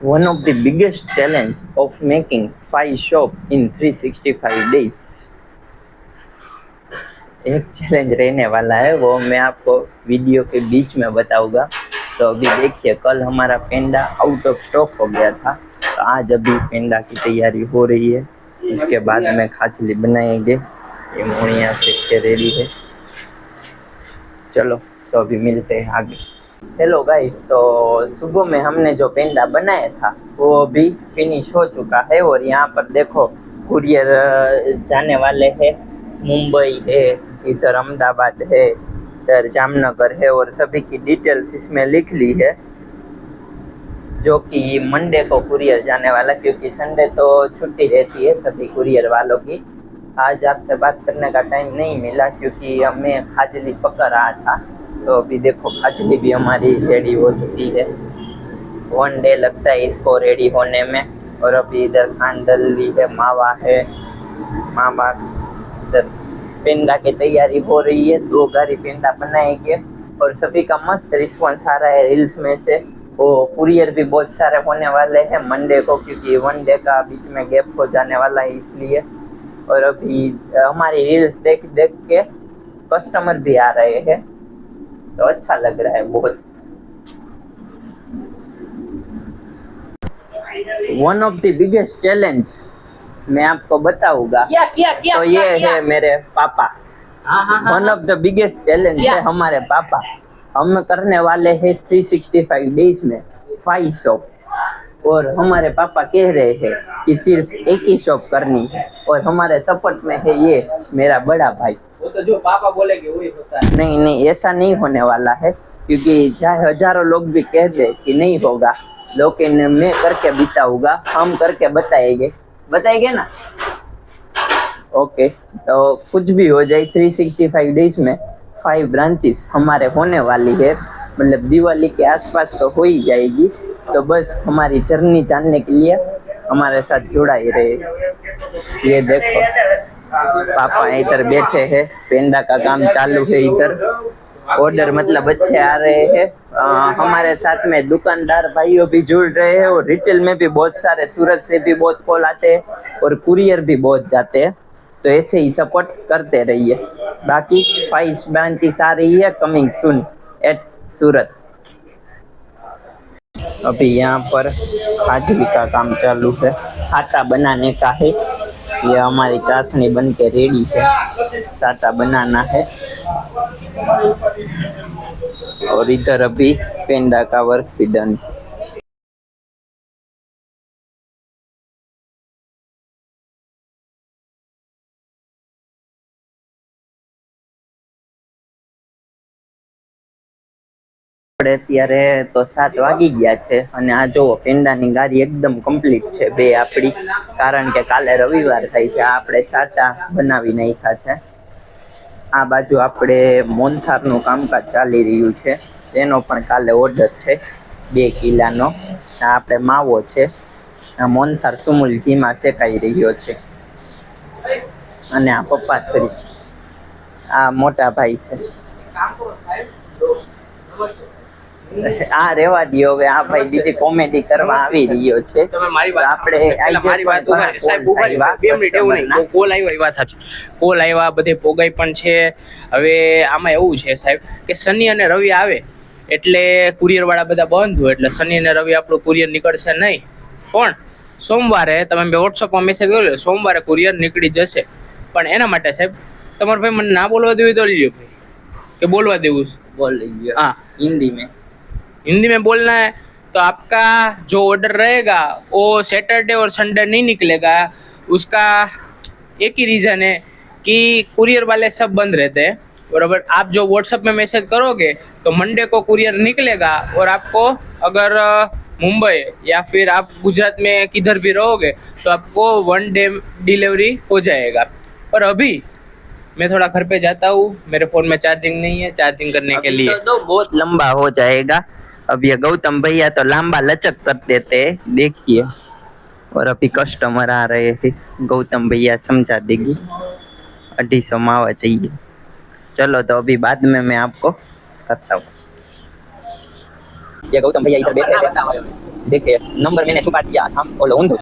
One of the biggest challenge of making 5 shop in 365 days. एक challenge रहने वाला है, वो मैं आपको वीडियो के बीच में बताऊंगा। तो अभी देखिए, कल हमारा पेंडा आउट ऑफ स्टॉक हो गया था, तो आज अभी पेंडा की तैयारी हो रही है। इसके बाद में खाचली बनाएंगे। ये मोनिया सेक के रेडी है। चलो तो अभी मिलते हैं आगे। हेलो गाइस, तो सुबह में हमने जो पेंडा बनाया था वो अभी फिनिश हो चुका है। और यहाँ पर देखो, कुरियर जाने वाले हैं। मुंबई है, इधर अहमदाबाद है, इधर जामनगर है, और सभी की डिटेल्स इसमें लिख ली है। जो कि मंडे को कुरियर जाने वाला, क्योंकि संडे तो छुट्टी रहती है सभी कुरियर वालों की। आज आपसे बात करने का टाइम नहीं मिला क्योंकि हमें खाजली पकड़ रहा था। तो अभी देखो, खाजली भी हमारी रेडी हो चुकी है। 1 डे लगता है इसको रेडी होने में। और अभी इधर खांडली है, मावा है, मावा। इधर पेंडा की तैयारी हो रही है। 2 गाड़ी पेंडा बनाएंगे और सभी का मस्त रिस्पॉन्स आ रहा है रील्स में से। वो कुरियर भी बहुत सारे होने वाले हैं मंडे को, क्योंकि 1 डे का बीच में गैप हो जाने वाला है इसलिए। और अभी हमारी रील्स देख देख के कस्टमर भी आ रहे हैं, तो अच्छा लग रहा है बहुत। One of the biggest challenge मैं आपको बताऊंगा। तो ये है मेरे पापा। One of the biggest challenge है हमारे पापा। हम करने वाले हैं 365 डेज में 5 शॉप। और हमारे पापा कह रहे हैं कि सिर्फ एक ही शॉप करनी है। और हमारे सपोर्ट में है ये मेरा बड़ा भाई। वो तो जो पापा बोलेंगे वही होता है। नहीं नहीं, ऐसा नहीं होने वाला है, क्योंकि चाहे हजारों लोग भी कह दे कि नहीं होगा, लेकिन मैं करके बताऊंगा। हम करके बताएंगे ना। ओके, तो कुछ भी हो जाए, 365 डेज में 5 ब्रांचेस हमारे होने वाली है। मतलब दिवाली के आसपास तो हो ही जाएगी। तो बस हमारी जर्नी जानने के लिए हमारे साथ जुड़ा ही रहे। ये देखो, पापा इधर बैठे हैं, पेंडा का काम चालू है इधर। ऑर्डर मतलब अच्छे आ रहे हैं। हमारे साथ में दुकानदार भाइयों भी जुड़ रहे हैं, और रिटेल में भी बहुत सारे, सूरत से भी बहुत कॉल आते हैं, और कुरियर भी बहुत जाते हैं। तो ऐसे ही सपोर्ट करते रहिए। बाकी 5 ब्रांचेस आ रही है कमिंग सून एट सूरत। अभी यहाँ पर खाजली का काम चालू है, आटा बनाने का है। ये हमारी चाशनी बन के रेडी है, साटा बनाना है। और इधर अभी पेंडा का वर्क भी डन। અત્યારે તો 7 વાગી ગયા છે, અને આ જો પેંડાની ગાડી એકદમ કમ્પ્લીટ છે બે આપણી, કારણ કે કાલે રવિવાર થાય છે. આપણે સાટા બનાવી નાખ્યા છે. આ બાજુ આપણે મોનથારનું કામકાજ ચાલી રહ્યું છે, તેનો પણ કાલે ઓર્ડર છે 2 કિલાનો. આ આપણે માવો છે. આ મોનથાર સુમુલ ઘીમાં શેકાઈ રહ્યો છે. અને આ પપ્પાશ્રી, આ મોટા ભાઈ છે. આ રેવા દો હવે, આ ભાઈ બીજી કોમેડી કરવા આવી રહ્યો છે. આપણે કોલ આવ્યા, બધે પોગાઈ પણ છે. હવે આમાં એવું છે સાહેબ કે શનિ અને રવિ આવે એટલે કુરિયર વાળા બધા બંધ હોય, એટલે શનિ અને રવિ આપણું કુરિયર નીકળશે નહીં. પણ સોમવારે તમે વોટ્સઅપમાં મેસેજ કર્યો, સોમવારે કુરિયર નીકળી જશે. પણ એના માટે સાહેબ તમારે ભાઈ મને ના બોલવા દેવું તો લ્યો ભાઈ, કે બોલવા દેવું? बोल लीजिए। हाँ, हिंदी में बोलना है। तो आपका जो ऑर्डर रहेगा वो सैटरडे और संडे नहीं निकलेगा। उसका एक ही रीज़न है कि कुरियर वाले सब बंद रहते हैं, बराबर। आप जो व्हाट्सएप में मैसेज करोगे तो मंडे को कुरियर निकलेगा, और आपको अगर मुंबई या फिर आप गुजरात में किधर भी रहोगे तो आपको 1 डे डिलीवरी हो जाएगा। पर अभी मैं थोड़ा घर पे जाता हूँ, मेरे फोन में चार्जिंग नहीं है, चार्जिंग करने के लिए तो बहुत लंबा हो जाएगा। अब ये गौतम भैया तो लंबा लचक कर देते हैं, देखिए। और अभी कस्टमर आ रहे थे, गौतम भैया समझा देगी। 250 मावा चाहिए। चलो तो अभी बाद में मैं आपको करता हूँ। ये गौतम भैया इधर बैठे थे, देखिए नंबर मैंने छुपा दिया था, बोलो ऊंधो